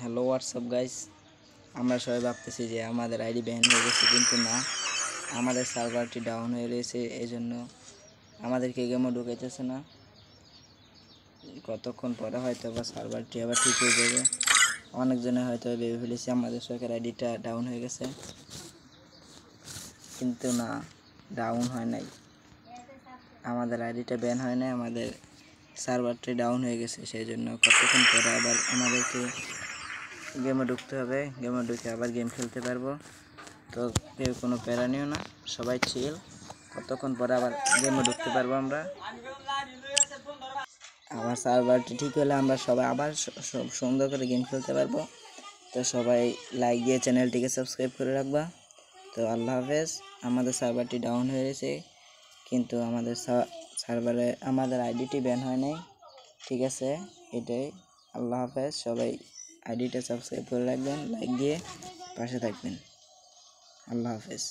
Hello WhatsApp guys, আমরা সবাই ভাবতেছি যে আমাদের আইডি ব্যান হয়ে গেছে, কিন্তু না, আমাদের সার্ভারটি ডাউন হয়ে রয়েছে। এই জন্য আমাদেরকে গেমও ঢুকাইতেছে না। কতক্ষণ পরে হয়তো বা সার্ভারটি আবার ঠিক হয়ে যাবে। অনেকজনে হয়তো ভেবে ফেলেছি আমাদের শখের আইডিটা ডাউন হয়ে গেছে, কিন্তু না, ডাউন হয় নাই। আমাদের আইডিটা ব্যান হয় নাই, আমাদের সার্ভারটি ডাউন হয়ে গেছে। সেই জন্য কতক্ষণ পরে আবার আমাদেরকে গেমে ঢুকতে হবে। গেমে ঢুকে আবার গেম খেলতে পারবো। তো কেউ কোনো প্যারা নিও না, সবাই চিল। কতক্ষণ পরে আবার গেমে ঢুকতে পারবো আমরা। আবার সার্ভারটি ঠিক হলে আমরা সবাই আবার সুন্দর করে গেম খেলতে পারবো। তো সবাই লাইক দিয়ে চ্যানেলটিকে সাবস্ক্রাইব করে রাখবা। তো আল্লাহ হাফেজ। আমাদের সার্ভারটি ডাউন হয়ে গেছে, কিন্তু আমাদের সার্ভারে আমাদের আইডিটি ব্যান হয় নাই। ঠিক আছে, এটাই। আল্লাহ হাফেজ। সবাই আইডিটা সাবস্ক্রাইব করে রাখবেন, লাইক দিয়ে পাশে থাকবেন। আল্লাহ হাফেজ।